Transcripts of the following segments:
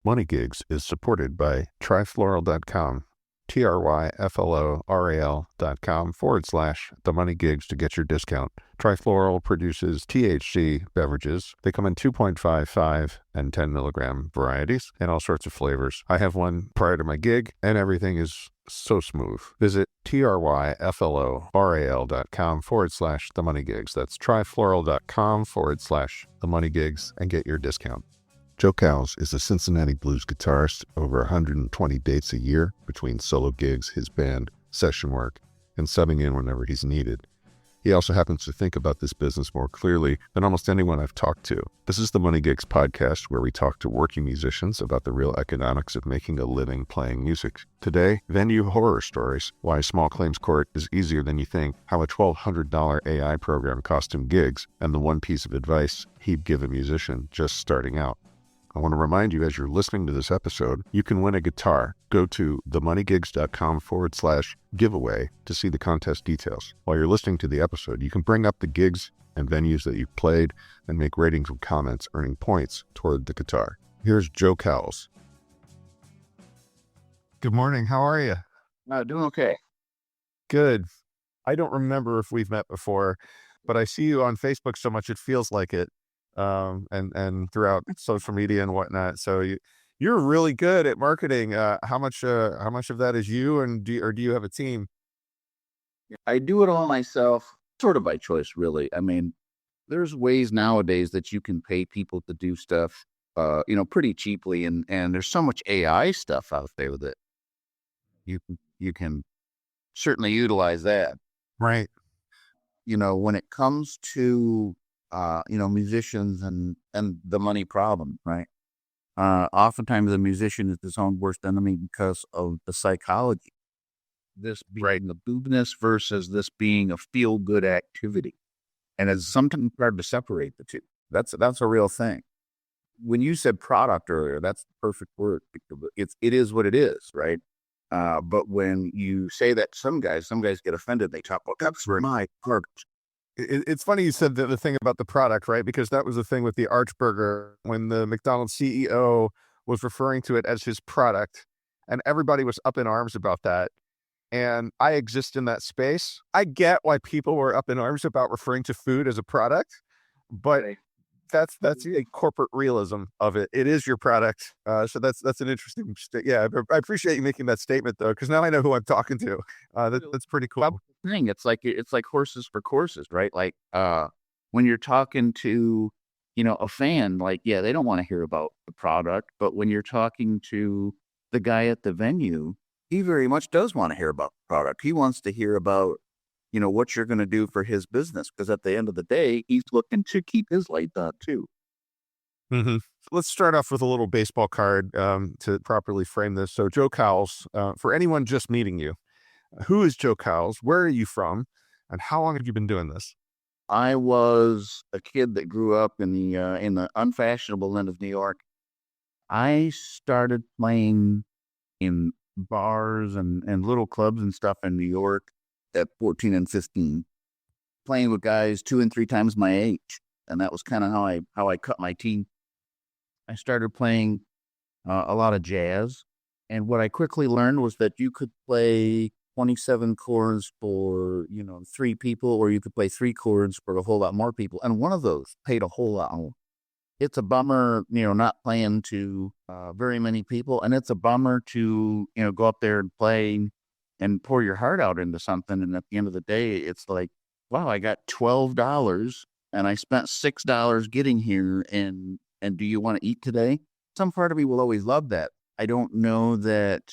Money Gigs is supported by tryfloral.com, tryfloral.com/the money gigs to get your discount. Tryfloral produces THC beverages. They come in 2.5, 5, and 10 milligram varieties and all sorts of flavors. I have one prior to my gig, and everything is so smooth. Visit tryfloral.com/the money gigs. That's tryfloral.com/the money gigs and get your discount. Joe Cowels is a Cincinnati blues guitarist, over 120 dates a year between solo gigs, his band, session work, and subbing in whenever he's needed. He also happens to think about this business more clearly than almost anyone I've talked to. This is the Money Gigs podcast, where we talk to working musicians about the real economics of making a living playing music. Today, venue horror stories, why small claims court is easier than you think, how a $1,200 AI program cost him gigs, and the one piece of advice he'd give a musician just starting out. I want to remind you, as you're listening to this episode, you can win a guitar. Go to themoneygigs.com/giveaway to see the contest details. While you're listening to the episode, you can bring up the gigs and venues that you've played and make ratings and comments, earning points toward the guitar. Here's Joe Cowels. Good morning. How are you? Doing okay. Good. I don't remember if we've met before, but I see you on Facebook so much it feels like it. And throughout social media and whatnot. So you're really good at marketing. How much of that is you, and do you have a team? I do it all myself, sort of by choice, really. I mean, there's ways nowadays that you can pay people to do stuff, pretty cheaply, and there's so much AI stuff out there that you can certainly utilize that. Right. When it comes to musicians and the money problem, right? Oftentimes the musician is his own worst enemy because of the psychology. This being the business versus this being a feel-good activity. And it's sometimes hard to separate the two. That's a real thing. When you said product earlier, that's the perfect word. It is what it is, right? But when you say that, some guys get offended. They talk about, that's my product. It's funny you said the thing about the product, right? Because that was the thing with the Arch Burger when the McDonald's CEO was referring to it as his product, and everybody was up in arms about that. And I exist in that space. I get why people were up in arms about referring to food as a product, but that's a corporate realism of it. It is your product. So that's an interesting. I appreciate you making that statement though, because now I know who I'm talking to. That's pretty cool. Thing. It's like horses for courses, right? Like when you're talking to, a fan, like, yeah, they don't want to hear about the product, but when you're talking to the guy at the venue, he very much does want to hear about the product. He wants to hear about, what you're going to do for his business, because at the end of the day, he's looking to keep his lights on too. Mm-hmm. Let's start off with a little baseball card to properly frame this. So Joe Cowels, for anyone just meeting you, who is Joe Cowels? Where are you from? And how long have you been doing this? I was a kid that grew up in the unfashionable end of New York. I started playing in bars and little clubs and stuff in New York at 14 and 15, playing with guys 2 and 3 times my age. And that was kind of how I cut my teeth. I started playing a lot of jazz. And what I quickly learned was that you could play 27 chords for, 3 people, or you could play 3 chords for a whole lot more people. And one of those paid a whole lot more. It's a bummer, not playing to very many people. And it's a bummer to, go up there and play and pour your heart out into something. And at the end of the day, it's like, wow, I got $12 and I spent $6 getting here. And do you want to eat today? Some part of me will always love that. I don't know that,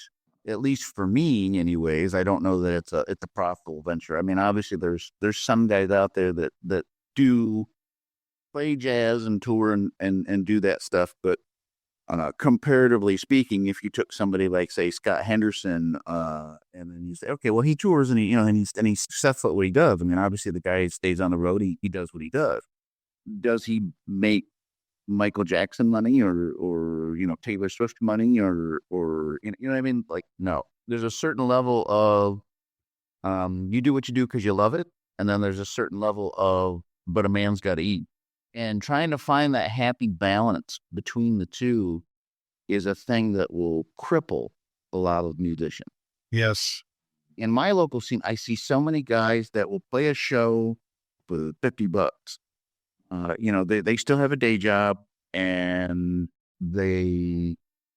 at least for me anyways, I don't know that it's a profitable venture. I mean, obviously there's some guys out there that do play jazz and tour and do that stuff. But comparatively speaking, if you took somebody like, say, Scott Henderson, and then you say, okay, well, he tours and he's successful at what he does. I mean, obviously the guy stays on the road. He does what he does. Does he make Michael Jackson money or Taylor Swift money or you know what I mean? Like, no, there's a certain level of you do what you do because you love it, and then there's a certain level of, but a man's got to eat, and trying to find that happy balance between the two is a thing that will cripple a lot of musicians. Yes. In my local scene, I see so many guys that will play a show for $50. They still have a day job and they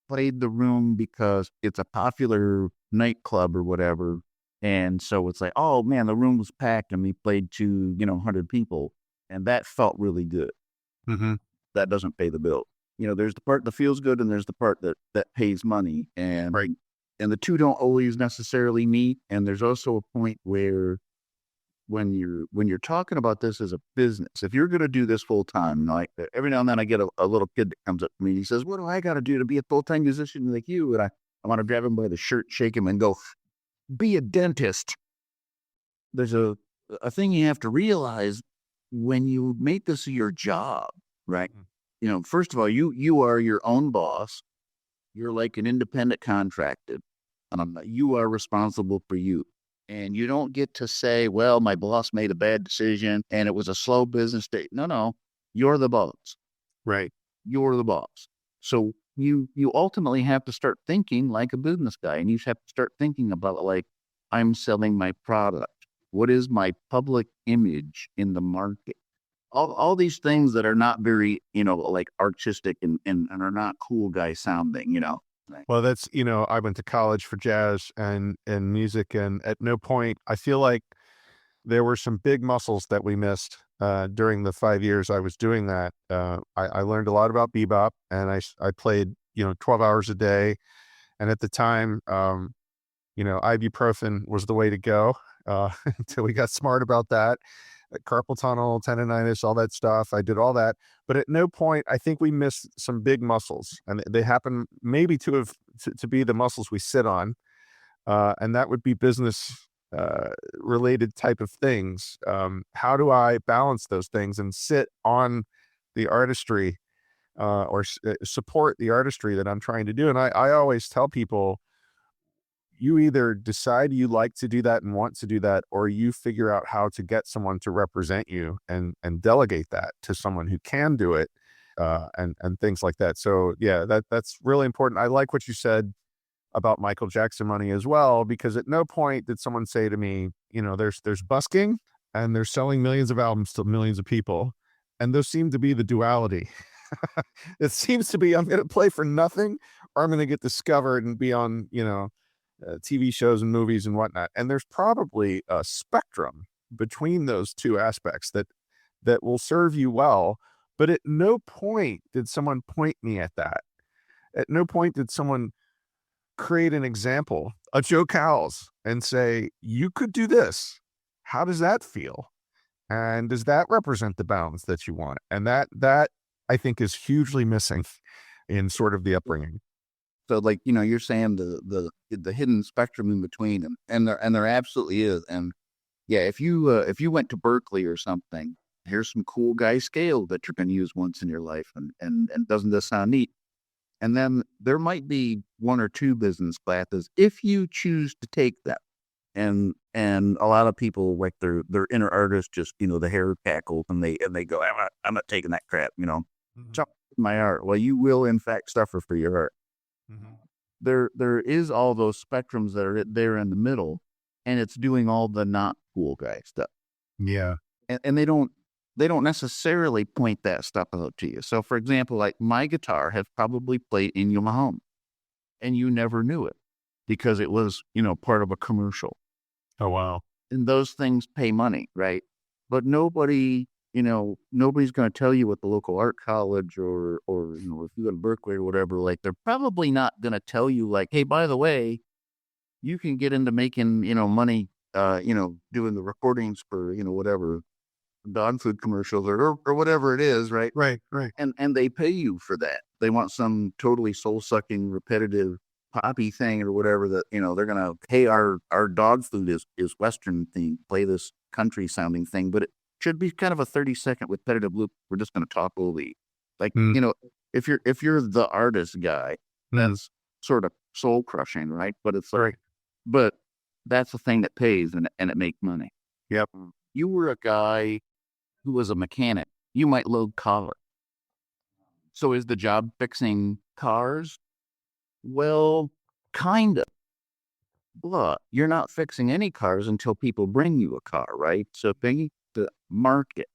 played the room because it's a popular nightclub or whatever. And so it's like, oh man, the room was packed and we played to, 100 people. And that felt really good. Mm-hmm. That doesn't pay the bill. There's the part that feels good and there's the part that pays money. And Right. and the two don't always necessarily meet. And there's also a point where when you're talking about this as a business, if you're going to do this full time, like every now and then I get a little kid that comes up to me and he says, "What do I got to do to be a full time musician like you?" And I want to grab him by the shirt, shake him, and go, "Be a dentist." There's a thing you have to realize when you make this your job, right? First of all, you are your own boss. You're like an independent contracted. You are responsible for you. And you don't get to say, well, my boss made a bad decision and it was a slow business day. No, you're the boss. Right. You're the boss. So you ultimately have to start thinking like a business guy, and you have to start thinking about like, I'm selling my product. What is my public image in the market? All these things that are not very, like artistic and are not cool guy sounding. Right. Well, that's, I went to college for jazz and music, and at no point, I feel like there were some big muscles that we missed during the 5 years I was doing that. I learned a lot about bebop, and I played, 12 hours a day. And at the time, ibuprofen was the way to go until we got smart about that. Carpal tunnel, tendonitis, all that stuff. I did all that. But at no point, I think we missed some big muscles. And they happen maybe to be the muscles we sit on. And that would be business related type of things. How do I balance those things and sit on the artistry or support the artistry that I'm trying to do? And I always tell people, you either decide you like to do that and want to do that, or you figure out how to get someone to represent you and delegate that to someone who can do it, and things like that. So yeah, that's really important. I like what you said about Michael Jackson money as well, because at no point did someone say to me, there's busking and they're selling millions of albums to millions of people, and those seem to be the duality. It seems to be, I'm going to play for nothing, or I'm going to get discovered and be on, TV shows and movies and whatnot. And there's probably a spectrum between those two aspects that will serve you well. But at no point did someone point me at that. At no point did someone create an example, a Joe Cowels, and say, you could do this. How does that feel? And does that represent the balance that you want? And that I think is hugely missing in sort of the upbringing. So like, you're saying the hidden spectrum in between them, and there absolutely is. And yeah, if you went to Berkeley or something, here's some cool guy scale that you're going to use once in your life, and doesn't this sound neat? And then there might be one or two business classes if you choose to take them. And a lot of people, like their inner artists, just the hair cackles and they go, I'm not taking that crap. Mhm. Jump my art. Well, you will in fact suffer for your art. Mhm. There is all those spectrums that are there in the middle, and it's doing all the not cool guy stuff. Yeah. And they don't necessarily point that stuff out to you. So for example, like my guitar has probably played in your home and you never knew it because it was, part of a commercial. Oh, wow. And those things pay money, right? But nobody's going to tell you at the local art college or if you go to Berkeley or whatever, like they're probably not going to tell you like, hey, by the way, you can get into making, money, doing the recordings for, whatever dog food commercials or whatever it is, right? Right. Right. And they pay you for that. They want some totally soul sucking, repetitive poppy thing or whatever that, they're going to, hey, our dog food is Western theme, play this country sounding thing, but it should be kind of a 30-second repetitive loop. We're just going to talk over you. Like, Mm. if you're the artist guy, that's sort of soul crushing, right? But it's like, Right. but that's the thing that pays and it makes money. Yep. You were a guy who was a mechanic. You might load cars. So is the job fixing cars? Well, kind of. But you're not fixing any cars until people bring you a car, right? So they need to market,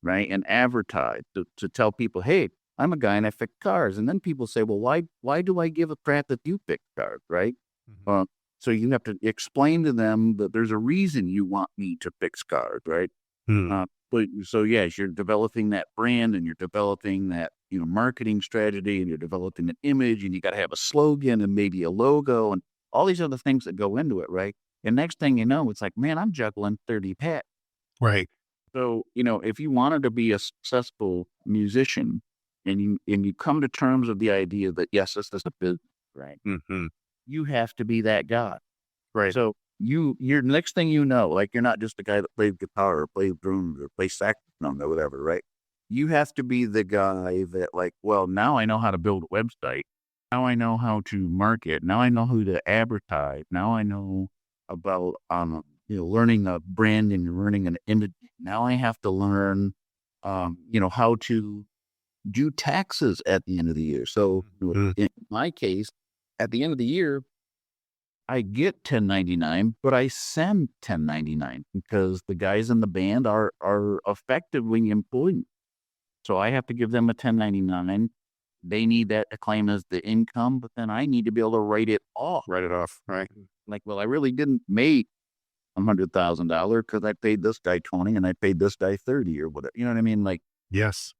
right, and advertise to tell people, hey, I'm a guy and I fix cars. And then people say, well, why do I give a crap that you fix cars, right? Mhm. Uh, so you have to explain to them that there's a reason you want me to fix cars, right? Hmm. But so yes, you're developing that brand and you're developing that marketing strategy and you're developing an image and you got to have a slogan and maybe a logo and all these other things that go into it, right? And next thing you know, it's like, man, I'm juggling 30 packs. Right. So if you wanted to be a successful musician and you come to terms with the idea that yes, this is a business, right? Hmm. You have to be that guy. Right. So you're next thing you know, like you're not just the guy that plays guitar or plays drums or plays saxophone or whatever, right? You have to be the guy that like, well, now I know how to build a website. Now I know how to market. Now I know who to advertise. Now I know about learning a brand and learning an image. Now I have to learn how to do taxes at the end of the year. So Mhm. in my case, at the end of the year, I get 1099, but I send 1099 because the guys in the band are effectively employed me. So I have to give them a 1099. They need that to claim as the income, but then I need to be able to write it off. Write it off. Right. Like, well, I really didn't make $100,000 because I paid this guy 20 and I paid this guy 30 or whatever. You know what I mean? Like Yes.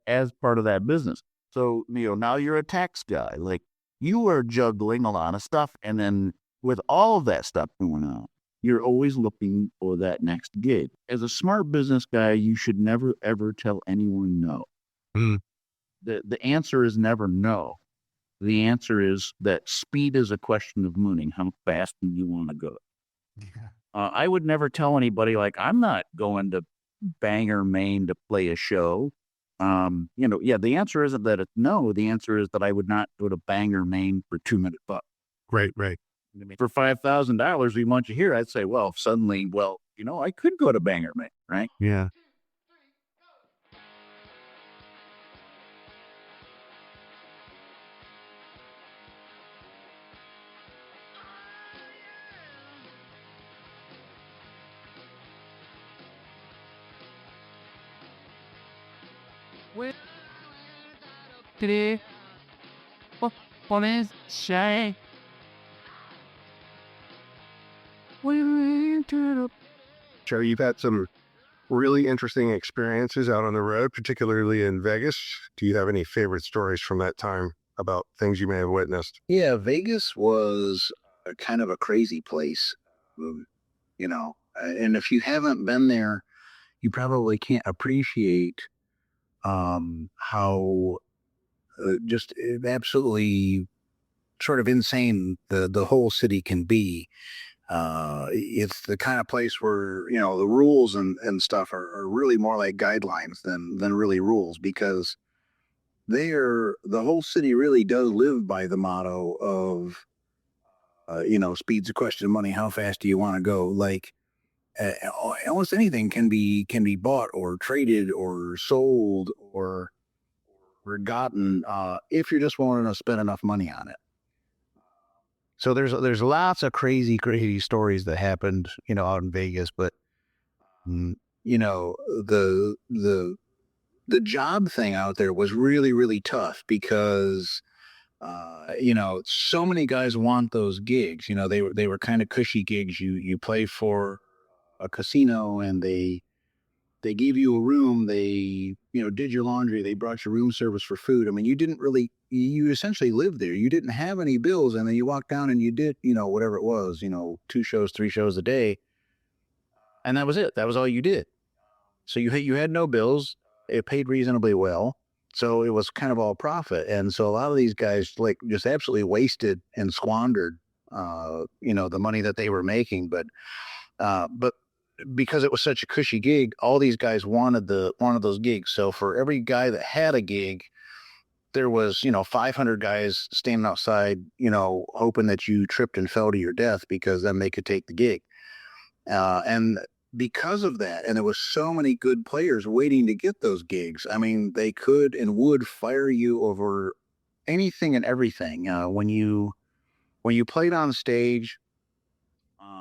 as part of that business. So, now you're a tax guy. Like you are juggling a lot of stuff. And then with all of that stuff going on, you're always looking for that next gig. As a smart business guy, you should never, ever tell anyone no. Mm. The answer is never no. The answer is that speed is a question of mooning. How fast do you want to go? Yeah. I would never tell anybody like I'm not going to Bangor, Maine to play a show. Yeah, the answer isn't that it's no. The answer is that I would not go to Bangor, Maine for 2 minute bucks. Right. Right. I mean, for $5,000, we want you here. I'd say, well, suddenly, I could go to Bangor, Maine, right? Yeah. Well, today, police say we entered a Joe, you've had some really interesting experiences out on the road, particularly in Vegas. Do you have any favorite stories from that time about things you may have witnessed? Yeah, Vegas was a kind of a crazy place, and if you haven't been there, you probably can't appreciate how just absolutely sort of insane the whole city can be. It's the kind of place where the rules and stuff are really more like guidelines than really rules because the whole city really does live by the motto of speed's a question of money. How fast do you want to go? Like uh, almost anything can be bought or traded or sold or forgotten if you're just willing to spend enough money on it. So there's lots of crazy stories that happened, out in Vegas, but mm, you know, the job thing out there was really tough because so many guys want those gigs. They were kind of cushy gigs. You play for a casino and they gave you a room. They did your laundry. They brought you room service for food. I mean, you essentially lived there. You didn't have any bills, and then you walked down and you did whatever it was, 2 shows, 3 shows a day, and that was it. That was all you did. So you had no bills. It paid reasonably well. So it was kind of all profit. And so a lot of these guys like just absolutely wasted and squandered the money that they were making. But because it was such a cushy gig, all these guys wanted those gigs. So for every guy that had a gig, there was 500 guys standing outside, hoping that you tripped and fell to your death because then they could take the gig. And because of that, and there was so many good players waiting to get those gigs. I mean, they could and would fire you over anything and everything. When you played on stage,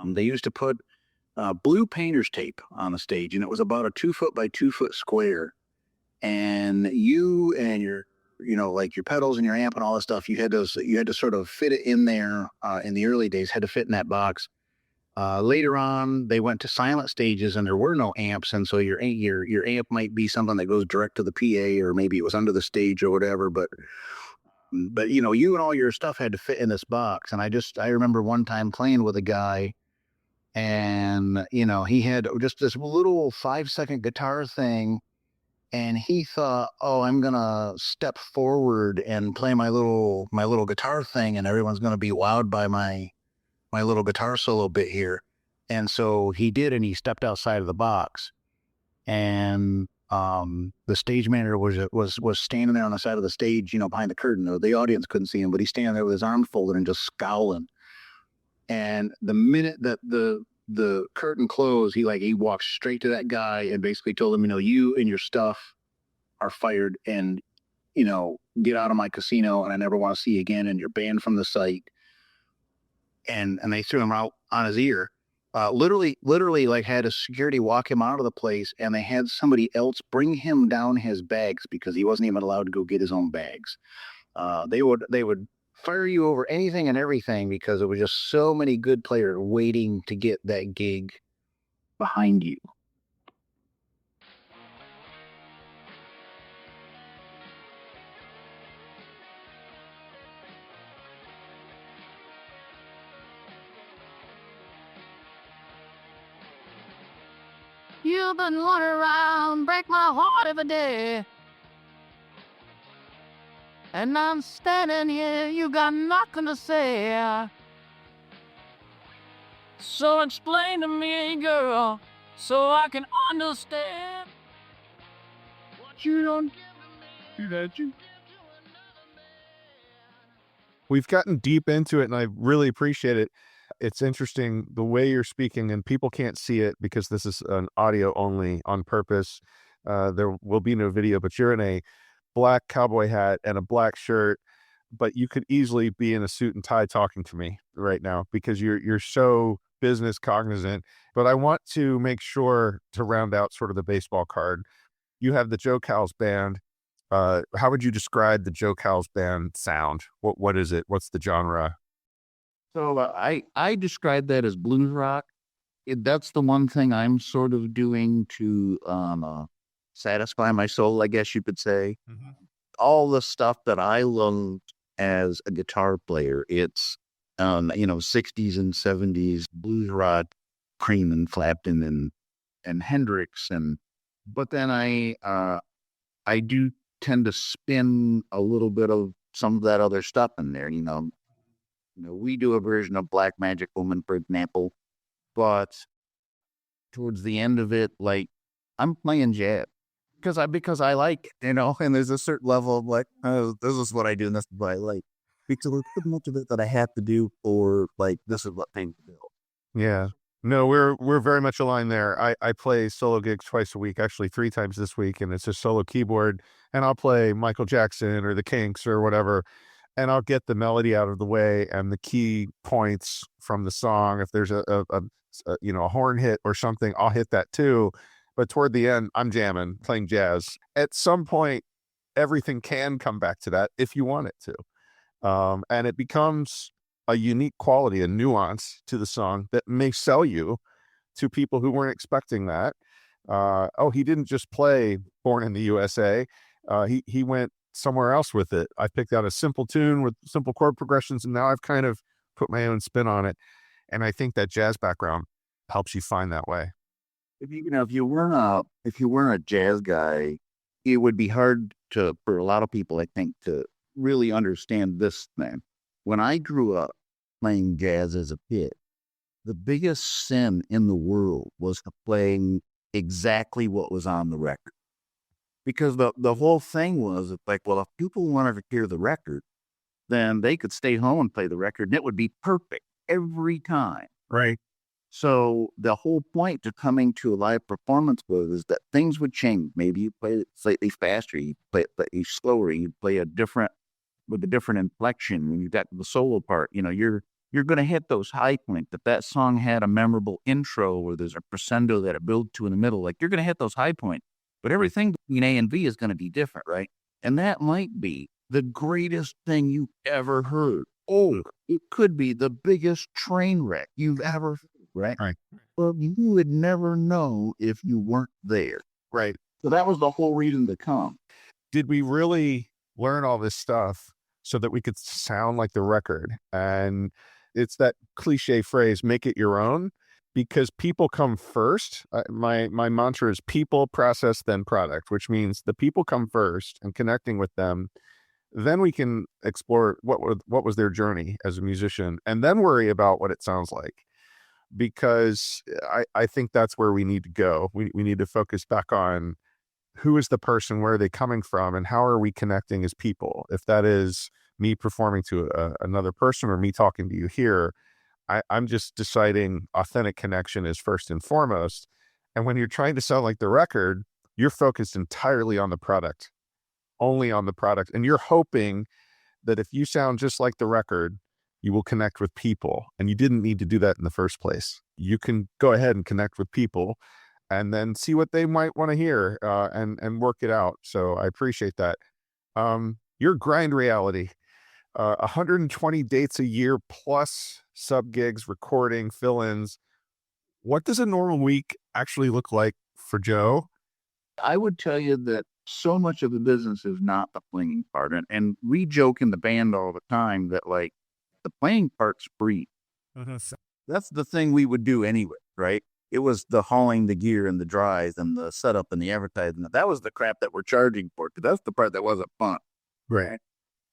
they used to put blue painter's tape on the stage, and it was about a 2 foot by 2 foot square. And you and your, like your pedals and your amp and all this stuff, you had to sort of fit it in there. In the early days, had to fit in that box. Later on, they went to silent stages, and there were no amps, and so your amp might be something that goes direct to the PA, or maybe it was under the stage or whatever. But you and all your stuff had to fit in this box. And I remember one time playing with a guy, and he had just this little 5-second guitar thing, and he thought, oh, I'm gonna step forward and play my little guitar thing, and everyone's gonna be wowed by my little guitar solo bit here. And so he did, and he stepped outside of the box, and the stage manager was standing there on the side of the stage, behind the curtain. The audience couldn't see him, but he's standing there with his arms folded and just scowling. And the minute that the curtain closed, he walked straight to that guy and basically told him, you and your stuff are fired, and get out of my casino, and I never want to see you again, and you're banned from the site. And they threw him out on his ear. Literally like had a security walk him out of the place, and they had somebody else bring him down his bags because he wasn't even allowed to go get his own bags. They would fire you over anything and everything because it was just so many good players waiting to get that gig behind you. You've been running around, break my heart every day. And I'm standing here, you got nothing to say. So explain to me, girl, so I can understand what you don't give to me, that you give to another man. We've gotten deep into it, and I really appreciate it. It's interesting the way you're speaking, and people can't see it because this is an audio only on purpose. There will be no video, but you're in a black cowboy hat and a black shirt, but you could easily be in a suit and tie talking to me right now because you're so business cognizant. But I want to make sure to round out sort of the baseball card. You have the Joe Cowels band. How would you describe the Joe Cowels band sound? What is it? What's the genre? So I describe that as blues rock. That's the one thing I'm sort of doing to satisfy my soul, I guess you could say. Mm-hmm. All the stuff that I learned as a guitar player, it's 60s and 70s blues rock, Cream and Clapton and Hendrix, but then I do tend to spin a little bit of some of that other stuff in there. We do a version of Black Magic Woman, for example, but towards the end of it, like, I'm playing jazz because I like it, and there's a certain level of like, oh, this is what I do, and this is what I like. Because there's so much of it that I have to do, or like, this is what things do. Yeah. No, we're very much aligned there. I play solo gigs twice a week, actually 3 times this week, and it's a solo keyboard, and I'll play Michael Jackson or the Kinks or whatever, and I'll get the melody out of the way and the key points from the song. If there's a horn hit or something, I'll hit that too. But toward the end, I'm jamming, playing jazz. At some point, everything can come back to that if you want it to. And it becomes a unique quality, a nuance to the song that may sell you to people who weren't expecting that. He didn't just play Born in the USA. He went somewhere else with it. I picked out a simple tune with simple chord progressions, and now I've kind of put my own spin on it. And I think that jazz background helps you find that way. If you weren't a jazz guy, it would be hard for a lot of people, I think, to really understand this thing. When I grew up playing jazz as a kid, the biggest sin in the world was playing exactly what was on the record. Because the whole thing was like, well, if people wanted to hear the record, then they could stay home and play the record, and it would be perfect every time. Right. So the whole point to coming to a live performance was that things would change. Maybe you play it slightly faster, you play it slightly slower, you play a different with the different inflection when you got the solo part. You're going to hit those high points. That song had a memorable intro where there's a crescendo that it builds to in the middle. Like you're going to hit those high points, but everything between A and B is going to be different, right? And that might be the greatest thing you've ever heard. Oh, it could be the biggest train wreck you've ever heard, right? Right. Well, you would never know if you weren't there. Right. So that was the whole reason to come. Did we really learn all this stuff so that we could sound like the record? And it's that cliche phrase, make it your own, because people come first. My mantra is people, process, then product, which means the people come first and connecting with them. Then we can explore what was their journey as a musician and then worry about what it sounds like. Because I think that's where we need to go. We need to focus back on who is the person, where are they coming from, and how are we connecting as people? If that is me performing to another person or me talking to you here, I'm just deciding authentic connection is first and foremost. And when you're trying to sound like the record, you're focused entirely on the product, only on the product. And you're hoping that if you sound just like the record, you will connect with people. And you didn't need to do that in the first place. You can go ahead and connect with people and then see what they might want to hear and work it out. So I appreciate that. Your grind reality, 120 dates a year plus sub gigs, recording, fill-ins. What does a normal week actually look like for Joe? I would tell you that so much of the business is not the playing part. And we joke in the band all the time that like the playing part's free. That's the thing we would do anyway, right? It was the hauling the gear and the drives and the setup and the advertising. That was the crap that we're charging for, because that's the part that wasn't fun. Right.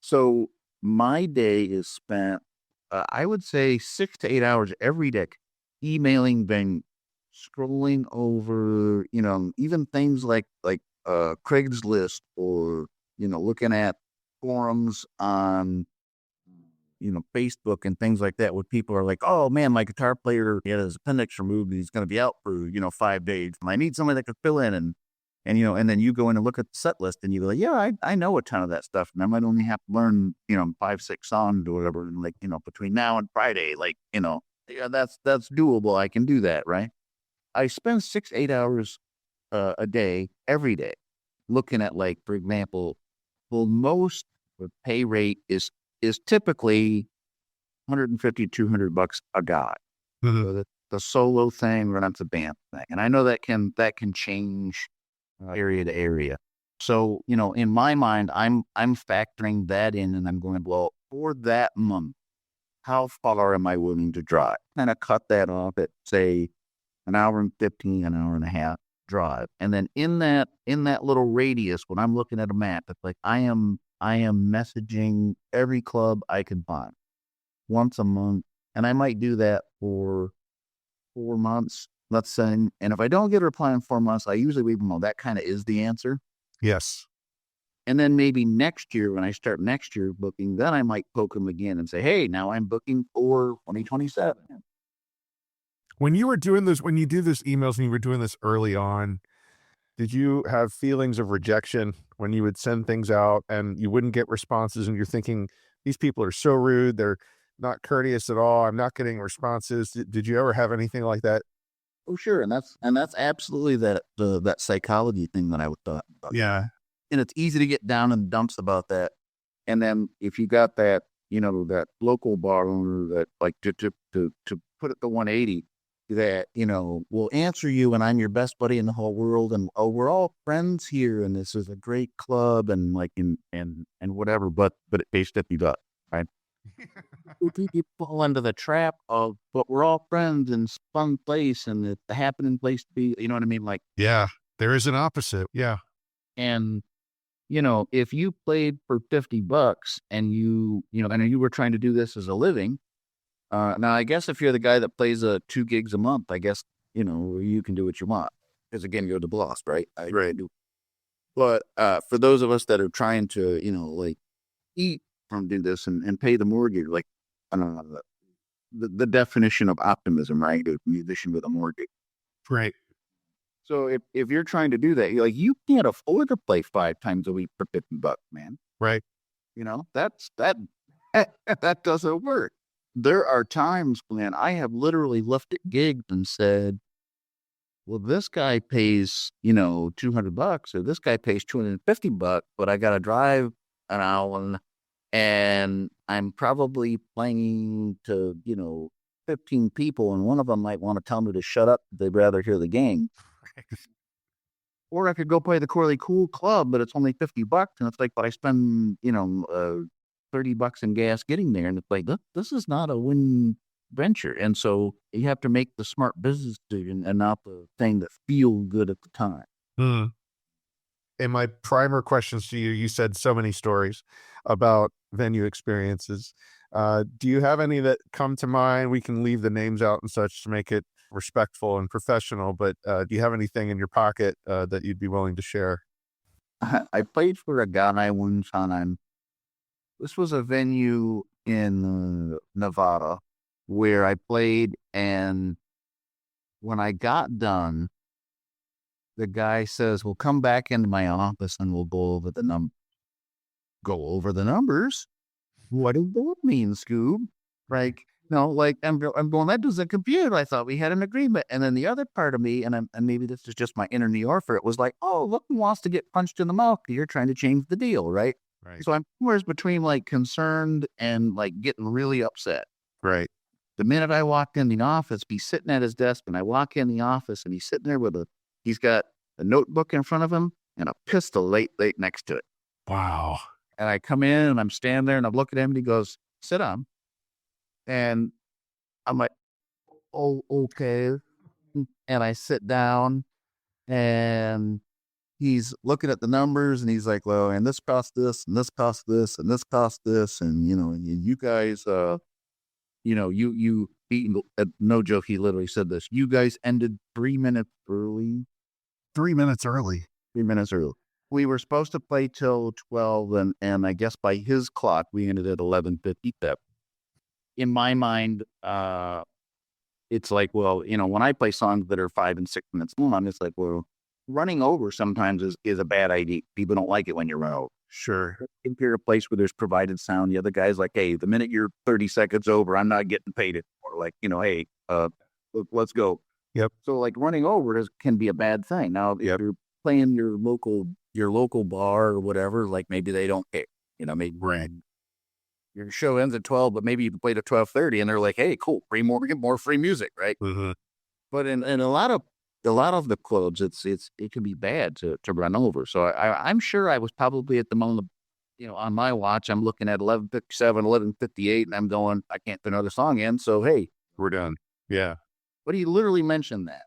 So my day is spent, I would say 6 to 8 hours every day, emailing venues, scrolling over, even things like Craigslist or, looking at forums on, Facebook and things like that, where people are like, oh man, my guitar player had his appendix removed and he's going to be out for, 5 days. And I need somebody that could fill in and then you go in and look at the set list and you go like, yeah, I know a ton of that stuff. And I might only have to learn, 5, 6 songs or whatever. And like, between now and Friday, like, yeah, that's doable. I can do that. Right. I spend 6, 8 hours a day, every day, looking at, like, for example, well, most pay rate is typically $150, $200 a guy. So the solo thing runs the band thing, and I know that can change area to area. So in my mind, I'm factoring that in, and I'm going, well, for that month, how far am I willing to drive? Kind of cut that off at, say, an hour and 15, an hour and a half drive. And then in that little radius, when I'm looking at a map, it's like I am messaging every club I can find once a month. And I might do that for 4 months, let's say. And if I don't get a reply in 4 months, I usually leave them know that kind of is the answer. Yes. And then maybe next year, when I start next year booking, then I might poke them again and say, hey, now I'm booking for 2027. When you were doing this, when you do this emails and you were doing this early on, did you have feelings of rejection when you would send things out and you wouldn't get responses and you're thinking, these people are so rude, they're not courteous at all, I'm not getting responses? Did you ever have anything like that? Oh, sure. And that's absolutely that psychology thing that I would thought about. Yeah. And it's easy to get down in the dumps about that. And then if you got that, that local bar owner that like to put it to 180, that, will answer you and I'm your best buddy in the whole world. And, oh, we're all friends here. And this is a great club and like, and whatever, but it pays $50, right? You fall into the trap of, but we're all friends and it's a fun place and it's the happening place to be, you know what I mean? Like, yeah, there is an opposite. Yeah. And, if you played for $50 and and you were trying to do this as a living, now I guess if you're the guy that plays 2 gigs a month, I guess, you can do what you want. Because again, you're the boss, right? Right. But for those of us that are trying to, like eat from doing this and pay the mortgage, like the definition of optimism, right? A musician with a mortgage. Right. So if you're trying to do that, you can't afford to play 5 times a week for $50, man. Right. that doesn't work. There are times when I have literally looked at gigs and said, well, this guy pays, $200 or this guy pays $250, but I got to drive an hour and I'm probably playing to, 15 people and one of them might want to tell me to shut up. They'd rather hear the game. Or I could go play the Corley Cool Club, but it's only $50. And it's like, but I spend, $30 in gas getting there. And it's like, this is not a win venture. And so you have to make the smart business decision and not the thing that feels good at the time. In my primer questions to you, you said so many stories about venue experiences. Do you have any that come to mind? We can leave the names out and such to make it respectful and professional, but do you have anything in your pocket that you'd be willing to share? I played for a guy one time. This was a venue in Nevada where I played, and when I got done, the guy says, well, come back into my office and we'll go over the numbers. Go over the numbers? What does that mean, Scoob? Like, no, like I'm going, that doesn't compute. I thought we had an agreement. And then the other part of me, and maybe this is just my inner New Yorker, it was like, oh, look who wants to get punched in the mouth. You're trying to change the deal, right? Right. So I'm somewhere between like concerned and like getting really upset. Right. The minute I walked in the office, he's sitting at his desk, and I walk in the office and he's sitting there he's got a notebook in front of him and a pistol late next to it. Wow. And I come in and I'm standing there and I'm looking at him and he goes, sit down. And I'm like, oh, okay. And I sit down and he's looking at the numbers and he's like, well, and this cost this and this cost this and this cost this. And, you guys, you no joke, he literally said this. You guys ended 3 minutes early. 3 minutes early. 3 minutes early. We were supposed to play till 12, and I guess by his clock, we ended at 11:57. In my mind, it's like, well, when I play songs that are 5 and 6 minutes long, it's like, well, running over sometimes is a bad idea. People don't like it when you run over. Sure. If you're a place where there's provided sound, the other guy's like, hey, the minute you're 30 seconds over, I'm not getting paid anymore. Like, hey, let's go. Yep. So like running over can be a bad thing. Now, if you're playing your local bar or whatever, like maybe they don't care. Maybe your show ends at 12, but maybe you played at 12:30, and they're like, hey, cool, we get more free music, right? Mm-hmm. But in a lot of the clubs, it can be bad to run over. So I'm sure I was probably at the moment, on my watch, I'm looking at 11:57, 11:58, and I'm going, I can't put another song in. So hey, We're done. Yeah. but he literally mentioned that.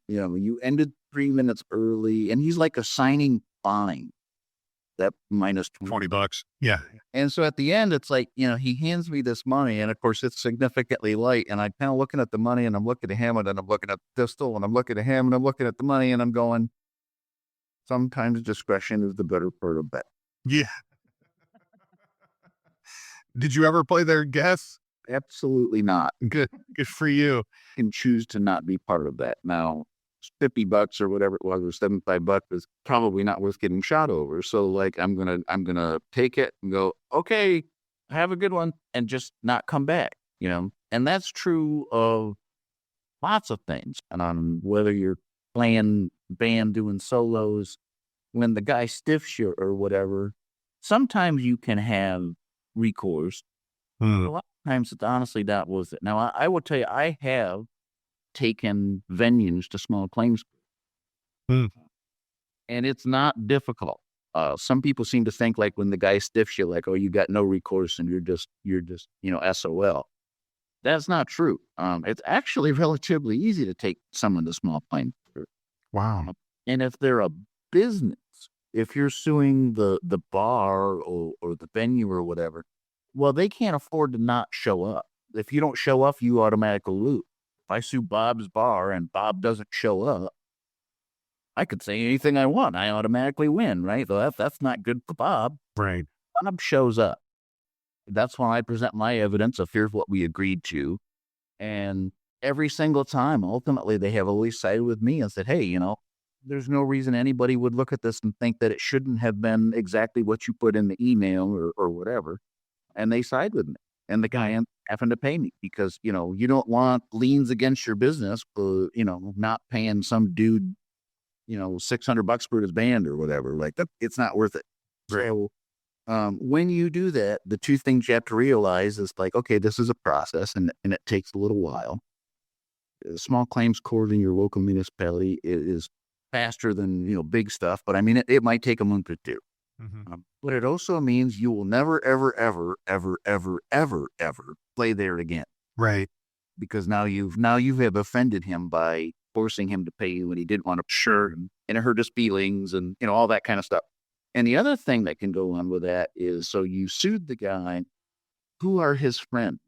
You ended 3 minutes early, and he's like assigning fine that minus $20. Yeah. And so at the end, it's like, he hands me this money, and of course it's significantly light. And I'm kind of looking at the money, and I'm looking at him, and then I'm looking at the pistol, and I'm looking at him, and I'm looking at the money, and I'm going, sometimes discretion is the better part of bet. Yeah. Did you ever play their guess? Absolutely not. Good for you. You can choose to not be part of that. Now, $50 or whatever it was, or $75 is probably not worth getting shot over. So like, I'm gonna take it and go, okay, have a good one, and just not come back. And that's true of lots of things. And whether you're playing band, doing solos, when the guy stiffs you or whatever, sometimes you can have recourse. A lot of times it's honestly not worth it. Now, I will tell you, I have taken venues to small claims. And it's not difficult. Some people seem to think like when the guy stiffs you, like, oh, you got no recourse and you're just, SOL. That's not true. It's actually relatively easy to take someone to small claims. Wow. And if they're a business, if you're suing the bar or the venue or whatever, well, they can't afford to not show up. If you don't show up, you automatically lose. If I sue Bob's bar and Bob doesn't show up, I could say anything I want. I automatically win, right? So that's not good for Bob. Right. Bob shows up. That's when I present my evidence of here's what we agreed to. And every single time, ultimately, they have always sided with me and said, hey, there's no reason anybody would look at this and think that it shouldn't have been exactly what you put in the email or whatever. And they side with me. And the guy ends up having to pay me because, you don't want liens against your business for, not paying some dude, $600 for his band or whatever. Like that, it's not worth it. Right. So when you do that, the two things you have to realize is like, okay, this is a process and it takes a little while. Small claims court in your local municipality is faster than, big stuff. But I mean, it might take a month or two. But it also means you will never, ever, ever, ever, ever, ever, ever play there again. Right. Because now you have offended him by forcing him to pay you when he didn't want to. Sure. And it hurt his feelings and, all that kind of stuff. And the other thing that can go on with that is, so you sued the guy. Who are his friends?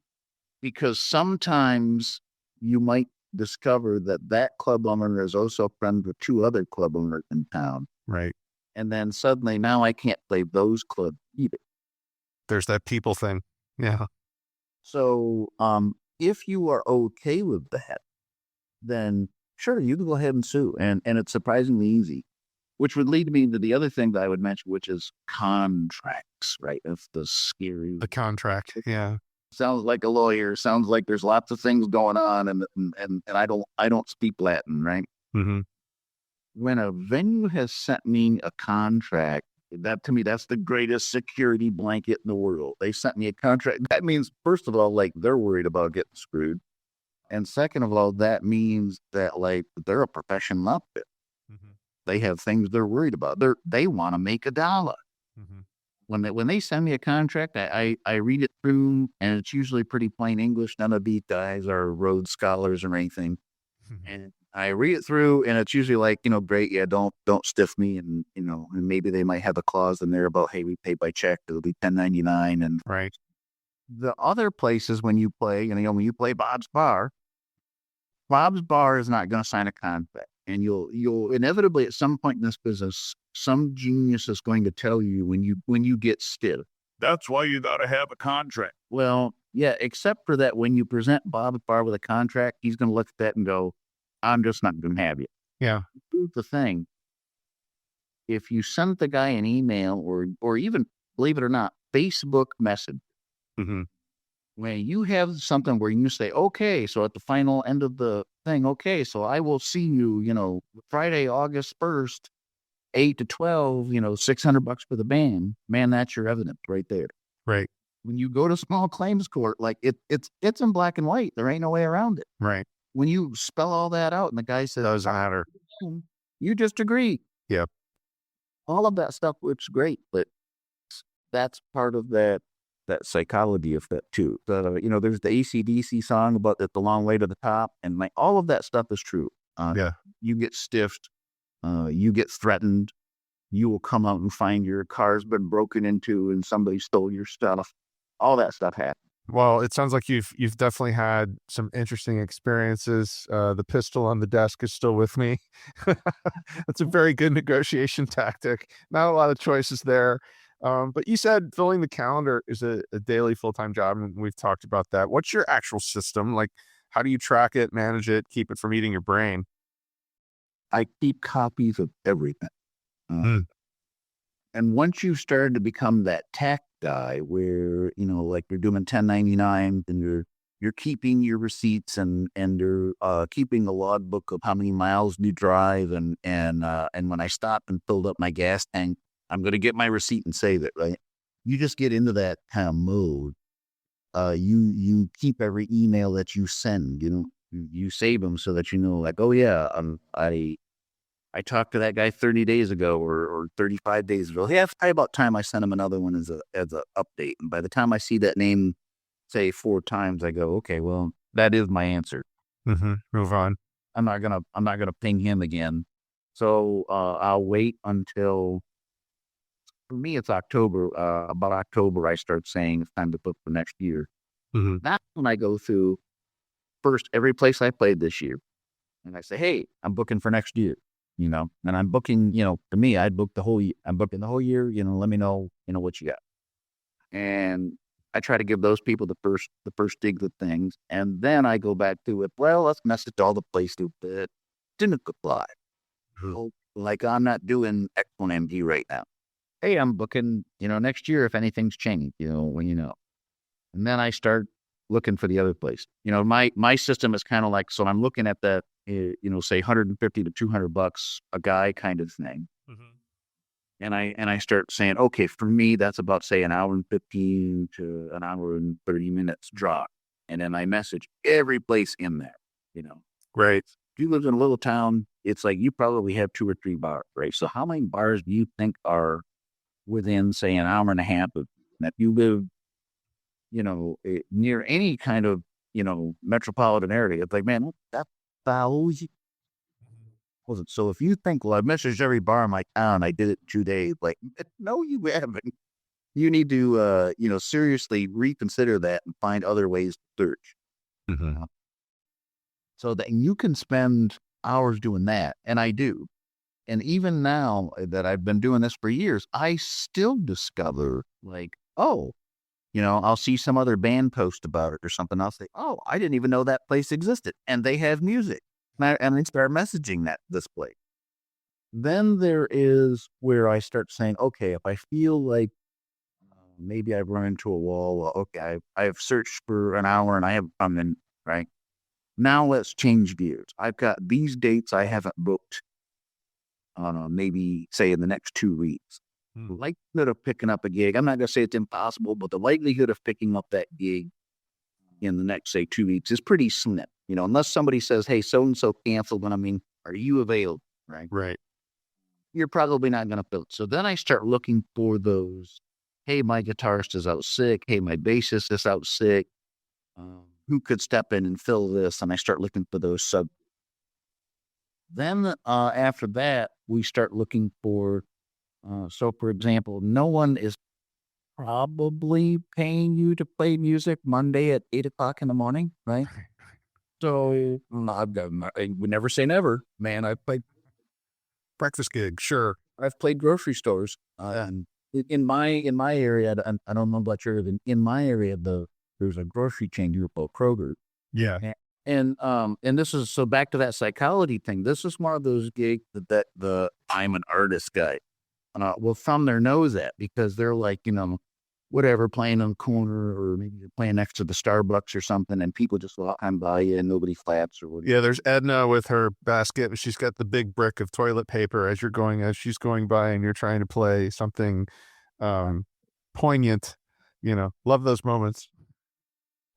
Because sometimes you might discover that club owner is also friends with two other club owners in town. Right. And then suddenly now I can't play those clubs either. There's that people thing. Yeah. So if you are okay with that, then sure, you can go ahead and sue. And it's surprisingly easy, which would lead me to the other thing that I would mention, which is contracts, right? Of the scary. The contract. Yeah. Sounds like a lawyer. Sounds like there's lots of things going on, and I don't speak Latin, right? Mm-hmm. When a venue has sent me a contract, that to me, that's the greatest security blanket in the world. They sent me a contract. That means, first of all, like they're worried about getting screwed. And second of all, that means that like they're a professional outfit. They have things they're worried about. They want to make $1. When they send me a contract, I read it through, and it's usually pretty plain English. None of these guys are Rhodes scholars or anything. And I read it through, and it's usually like, great, yeah, don't stiff me, and and maybe they might have a clause in there about, hey, we pay by check, it'll be 1099, and Right. the other places when you play, when you play Bob's Bar is not going to sign a contract, and you'll inevitably at some point in this business, some genius is going to tell you when you get stiff. That's why you got to have a contract. Well, yeah, except for that, when you present Bob's Bar with a contract, he's going to look at that and go, I'm just not going to have you. Yeah. Here's the thing. If you send the guy an email or even, believe it or not, Facebook message, when you have something where you say, okay, so at the final end of the thing, okay, so I will see you, Friday, August 1st, 8 to 12, $600 for the band, man, that's your evidence right there. Right. When you go to small claims court, like it's in black and white. There ain't no way around it. Right. When you spell all that out and the guy says, Doesn't matter. you just agree. Yep. All of that stuff looks great, but that's part of that psychology of that too. There's the AC/DC song about the long way to the top, and like all of that stuff is true. Yeah. You get stiffed, you get threatened, you will come out and find your car's been broken into and somebody stole your stuff. All that stuff happens. Well, it sounds like you've definitely had some interesting experiences. The pistol on the desk is still with me. That's a very good negotiation tactic. Not a lot of choices there. But you said filling the calendar is a daily full-time job, and we've talked about that. What's your actual system? Like, how do you track it, manage it, keep it from eating your brain? I keep copies of everything. And once you started to become that tech guy where, like you're doing 1099 and you're keeping your receipts and you're keeping a logbook of how many miles you drive. And when I stopped and filled up my gas tank, I'm going to get my receipt and save it, right? You just get into that kind of mode. You keep every email that you send, you save them so that like, oh yeah, I talked to that guy 30 days ago or 35 days ago. Yeah, it's probably about time I sent him another one as a update. And by the time I see that name, say 4 times, I go, okay, well, that is my answer. Move on. I'm not gonna ping him again. So I'll wait until, for me, it's October. About October, I start saying it's time to book for next year. That's when I go through first every place I played this year, and I say, hey, I'm booking for next year. And I'm booking, to me, I'd book the whole year. I'm booking the whole year, let me know, what you got. And I try to give those people the first dig of things. And then I go back to it. Well, let's message all the places that didn't apply. like I'm not doing X1MD right now. Hey, I'm booking, next year if anything's changed, when And then I start looking for the other place. My system is kind of like, so I'm looking at that, say 150 to $200 a guy kind of thing. And I start saying, okay, for me, that's about, say, an hour and 15 to an hour and 30 minutes drop. And then I message every place in there. Right. If you live in a little town, it's like you probably have 2 or 3 bars, right? So how many bars do you think are within, say, an hour and a half of that? If you live, near any kind of, metropolitan area, it's like, man, that's thousands. Wasn't. So if you think, well, I messaged every bar in my town, I did it in 2 days. Like, no, you haven't. You need to, seriously reconsider that and find other ways to search. Mm-hmm. So that you can spend hours doing that. And I do. And even now that I've been doing this for years, I still discover like, oh, I'll see some other band post about it or something. I'll say, oh, I didn't even know that place existed. And they have music. And I start messaging this place. Then there is where I start saying, okay, if I feel like maybe I've run into a wall, well, okay, I've searched for an hour and I haven't found it, right? Now let's change gears. I've got these dates I haven't booked, maybe say in the next 2 weeks. Likelihood of picking up a gig, I'm not going to say it's impossible, but the likelihood of picking up that gig in the next, say, 2 weeks is pretty slim. Unless somebody says, hey, so-and-so canceled, and are you available? Right. Right. You're probably not going to fill it. So then I start looking for those, hey, my guitarist is out sick. Hey, my bassist is out sick. Who could step in and fill this? And I start looking for those sub. Then after that, we start looking for, so for example, no one is probably paying you to play music Monday at 8:00 in the morning, right? So I would never say never, man. I've played Breakfast gig, sure. I've played grocery stores, and in my area, I don't know about yours. In my area, there's a grocery chain here called Kroger, Yeah. and this is so back to that psychology thing. This is one of those gigs that the I'm an artist guy will thumb their nose at because they're like, whatever, playing on the corner or maybe you're playing next to the Starbucks or something, and people just walk on by you and nobody flaps or whatever. Yeah, there's Edna with her basket. She's got the big brick of toilet paper as she's going by and you're trying to play something poignant. Love those moments.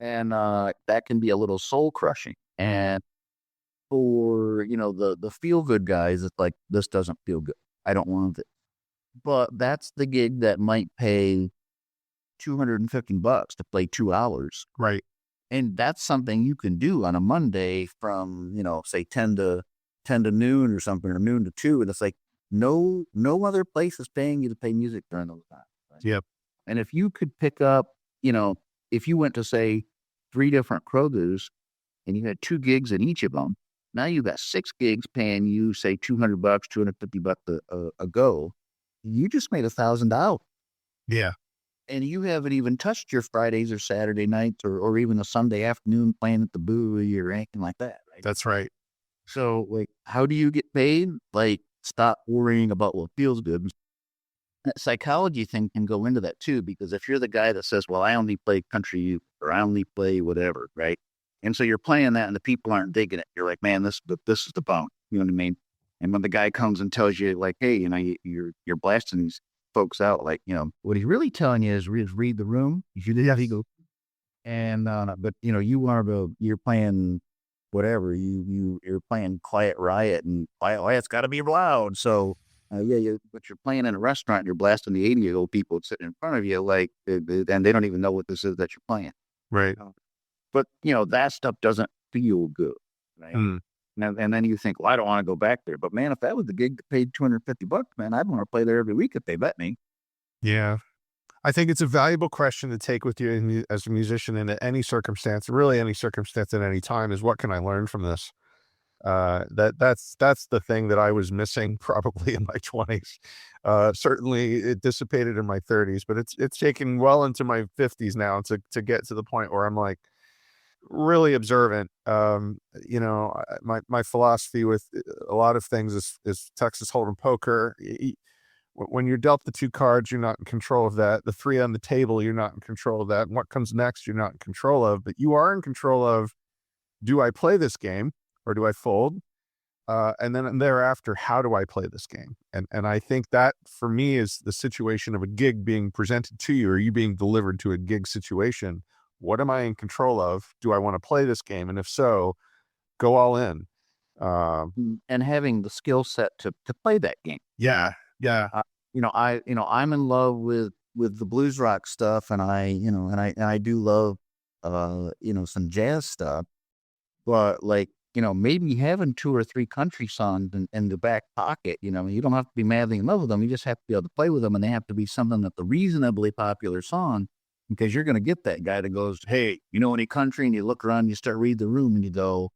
And that can be a little soul crushing. And for, the feel good guys, it's like, this doesn't feel good. I don't want it. But that's the gig that might pay $250 to play 2 hours. Right. And that's something you can do on a Monday from, say 10 to noon or something, or noon to 2. And it's like, no other place is paying you to play music during those times. Right? Yep. And if you could pick up, if you went to say 3 different Krogers and you had 2 gigs in each of them, now you've got 6 gigs paying you, say $200, $250 a go. You just made $1,000. Yeah. And you haven't even touched your Fridays or Saturday nights or even a Sunday afternoon playing at the Bowie or anything like that. Right? That's right. So, like, how do you get paid? Like, stop worrying about what feels good. That psychology thing can go into that too, because if you're the guy that says, well, I only play country or I only play whatever, right? And so you're playing that and the people aren't digging it. You're like, man, this is the bone. You know what I mean? And when the guy comes and tells you like, hey, you're blasting these folks out, like, what he's really telling you is read the room. You should have to go. And, but you're playing whatever, you're playing Quiet Riot, and Quiet Riot's got to be loud. So, but you're playing in a restaurant and you're blasting the 80-year-old people sitting in front of you, like, and they don't even know what this is that you're playing. Right. But, that stuff doesn't feel good. Right. And then you think, well, I don't want to go back there. But man, if that was the gig that paid $250, man, I'd want to play there every week if they let me. Yeah. I think it's a valuable question to take with you as a musician in any circumstance, really any circumstance at any time, is what can I learn from this? That's the thing that I was missing probably in my 20s. Certainly it dissipated in my 30s, but it's taken well into my 50s now to get to the point where I'm like, really observant. My philosophy with a lot of things is Texas Hold'em poker. When you're dealt the 2 cards, you're not in control of that. The 3 on the table, you're not in control of that. And what comes next, you're not in control of. But you are in control of, do I play this game or do I fold? And then thereafter, how do I play this game? And I think that for me is the situation of a gig being presented to you, or you being delivered to a gig situation. What am I in control of? Do I want to play this game? And if so, go all in. And having the skill set to play that game. Yeah. I'm in love with the blues rock stuff, and I do love some jazz stuff, but maybe having 2 or 3 country songs in the back pocket, you don't have to be madly in love with them. You just have to be able to play with them, and they have to be something that's a reasonably popular song, because you're going to get that guy that goes, hey, any country, and you look around, you start reading the room, and you go,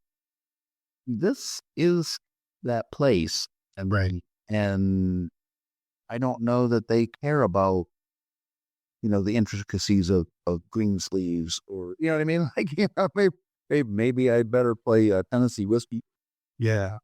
this is that place. And I don't know that they care about, the intricacies of green sleeves, or, you know what I mean? Maybe I'd better play Tennessee whiskey. Yeah.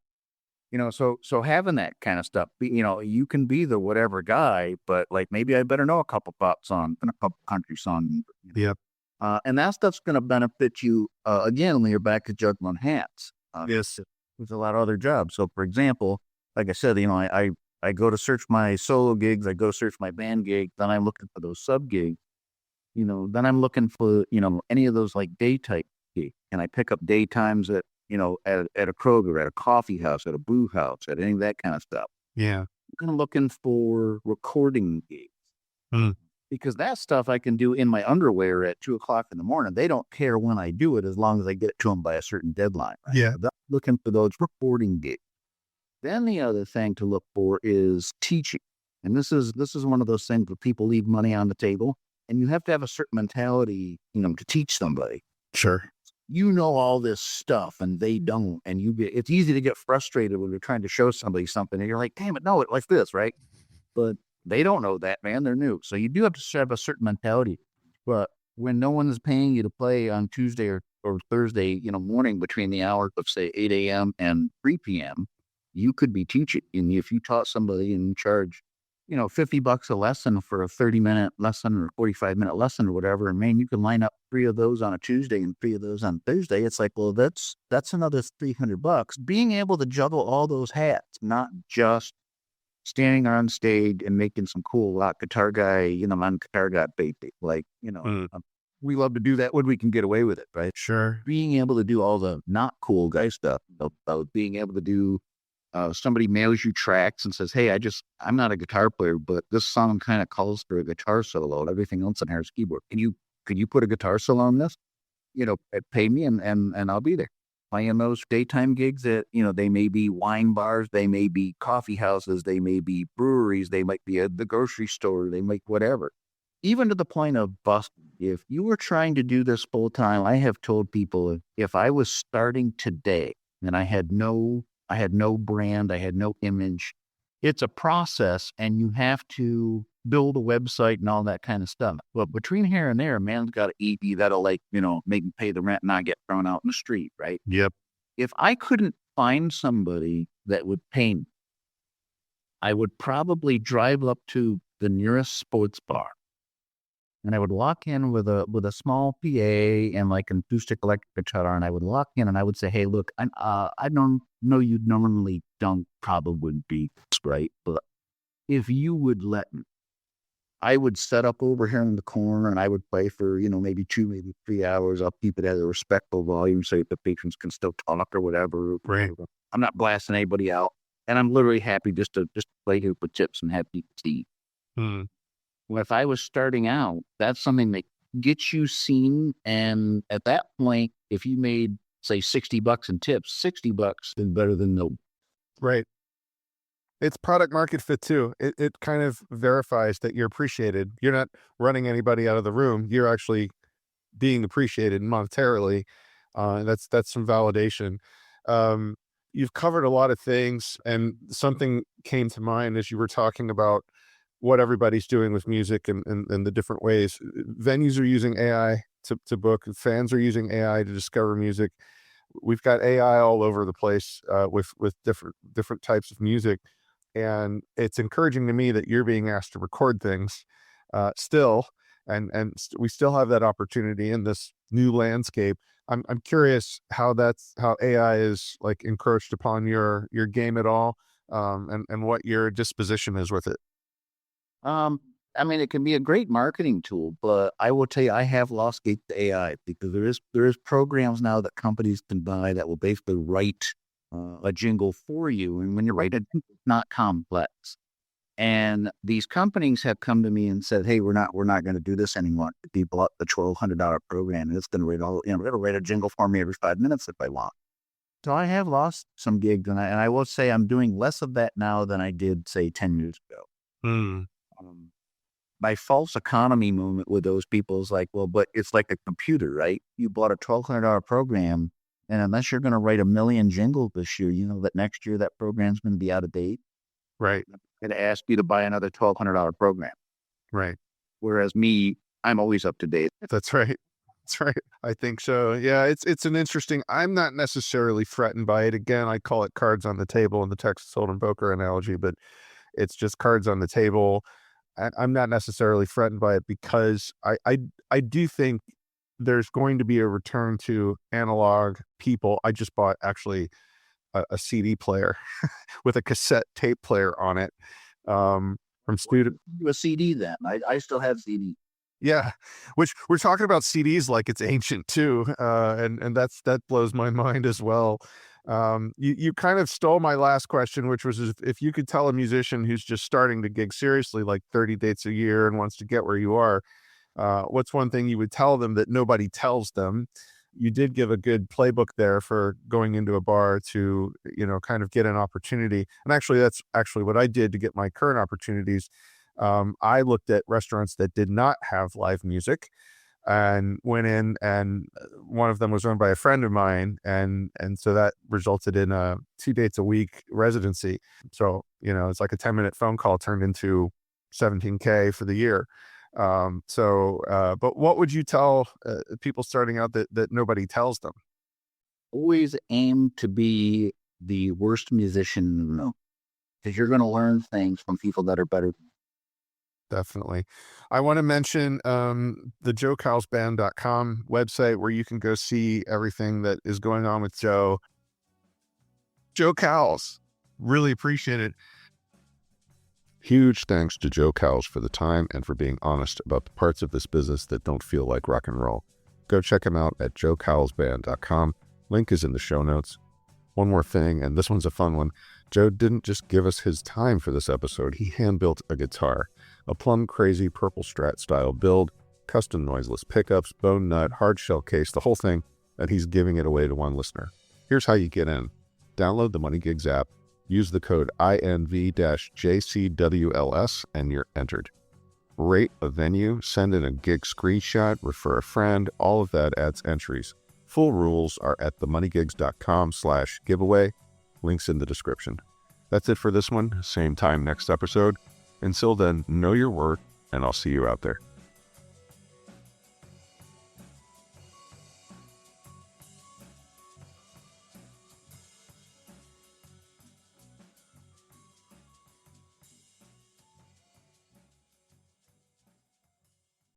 So having that kind of stuff, you can be the whatever guy, but maybe I better know a couple pop songs and a couple country songs. Yep. And that stuff's going to benefit you, again, when you're back to juggling hats. Yes. With a lot of other jobs. So, for example, like I said, I go to search my solo gigs, I go search my band gigs, then I'm looking for those sub gigs, then I'm looking for, any of those day type gigs. And I pick up daytimes at a Kroger, at a coffee house, at a brew house, at any of that kind of stuff. Yeah. I'm kind of looking for recording gigs. Because that stuff I can do in my underwear at 2:00 in the morning. They don't care when I do it, as long as I get it to them by a certain deadline. Right? Yeah. So looking for those recording gigs. Then the other thing to look for is teaching. And this is one of those things where people leave money on the table, and you have to have a certain mentality, to teach somebody. Sure. All this stuff and they don't, and it's easy to get frustrated when you're trying to show somebody something and you're like, damn it, no, it like this, right? But they don't know that, man. They're new. So you do have to have a certain mentality. But when no one is paying you to play on Tuesday or Thursday, morning between the hours of, say, 8 a.m. and 3 p.m., you could be teaching. And if you taught somebody and you charge, $50 a lesson for a 30-minute lesson or 45-minute lesson or whatever, and man, you can line up 3 of those on a Tuesday and 3 of those on Thursday. It's like, well, that's another $300. Being able to juggle all those hats, not just standing on stage and making some cool rock guitar guy, on guitar guy baby. We love to do that when we can get away with it, right? Sure. Being able to do all the not cool guy stuff, about being able to do, somebody mails you tracks and says, hey, I'm not a guitar player, but this song kind of calls for a guitar solo and everything else on Harris keyboard. Could you put a guitar solo on this? Pay me and I'll be there. Playing those daytime gigs at, they may be wine bars, they may be coffee houses, they may be breweries, they might be at the grocery store, they might whatever. Even to the point of busting. If you were trying to do this full time, I have told people, if I was starting today and I had no brand, I had no image, it's a process, and you have to build a website and all that kind of stuff. But between here and there, a man's got to eat, that'll make me pay the rent and not get thrown out in the street, right? Yep. If I couldn't find somebody that would pay me, I would probably drive up to the nearest sports bar, and I would walk in with a small PA and an acoustic electric guitar, and I would walk in and I would say, hey, look, I don't know you normally don't probably be right, but if you would let me, I would set up over here in the corner and I would play for, maybe 2, maybe 3 hours. I'll keep it at a respectful volume so the patrons can still talk or whatever. Right. I'm not blasting anybody out, and I'm literally happy just to play here with chips and have people see. Well, if I was starting out, that's something that gets you seen. And at that point, if you made, say, $60 in tips, $60 is better than no. Right. It's product market fit too. It kind of verifies that you're appreciated. You're not running anybody out of the room. You're actually being appreciated monetarily. That's some validation. You've covered a lot of things, and something came to mind as you were talking about what everybody's doing with music and the different ways. Venues are using AI to book. Fans are using AI to discover music. We've got AI all over the place with different types of music, and it's encouraging to me that you're being asked to record things still, we still have that opportunity in this new landscape. I'm curious how AI is like encroached upon your game at all, and what your disposition is with it. I mean, it can be a great marketing tool, but I will tell you, I have lost faith to AI because there is programs now that companies can buy that will basically write a jingle for you. And when you write it, it's not complex. And these companies have come to me and said, "Hey, we're not going to do this anymore. People up the $1,200 program, and it's going to write it'll write a jingle for me every 5 minutes if I want." So I have lost some gigs, and I will say I'm doing less of that now than I did, say, 10 years ago. My false economy moment with those people is like, well, but it's like a computer, right? You bought a $1,200 program, and unless you're going to write 1 million jingles this year, you know that next year that program's going to be out of date. Right. I'm going to ask you to buy another $1,200 program. Right. Whereas me, I'm always up to date. That's right. That's right. I think so. Yeah, it's an interesting. I'm not necessarily threatened by it. Again, I call it cards on the table in the Texas Hold'em poker analogy, but it's just cards on the table. I'm not necessarily threatened by it because I do think there's going to be a return to analog people. I just bought actually a CD player with a cassette tape player on it from student. Do a CD then. I still have CD. Yeah, which we're talking about CDs like it's ancient too, and that blows my mind as well. You kind of stole my last question, which was if you could tell a musician who's just starting to gig seriously, like 30 dates a year and wants to get where you are, what's one thing you would tell them that nobody tells them? You did give a good playbook there for going into a bar to, kind of get an opportunity. And actually, that's actually what I did to get my current opportunities. I looked at restaurants that did not have live music and went in, and one of them was owned by a friend of mine. And so that resulted in a 2 dates a week residency. So, it's like a 10-minute phone call turned into $17K for the year. But what would you tell people starting out that nobody tells them? Always aim to be the worst musician in the room because you're going to learn things from people that are better. Definitely. I want to mention the joecowelsband.com website where you can go see everything that is going on with Joe. Joe Cowels. Really appreciate it. Huge thanks to Joe Cowels for the time and for being honest about the parts of this business that don't feel like rock and roll. Go check him out at joecowelsband.com. Link is in the show notes. One more thing, and this one's a fun one. Joe didn't just give us his time for this episode. He hand-built a guitar. A plum crazy purple Strat style build, custom noiseless pickups, bone nut, hard shell case, the whole thing, and he's giving it away to one listener. Here's how you get in. Download the Money Gigs app, use the code INV-JCWLS, and you're entered. Rate a venue, send in a gig screenshot, refer a friend, all of that adds entries. Full rules are at themoneygigs.com/giveaway. Links in the description. That's it for this one. Same time next episode. Until then, know your worth, and I'll see you out there.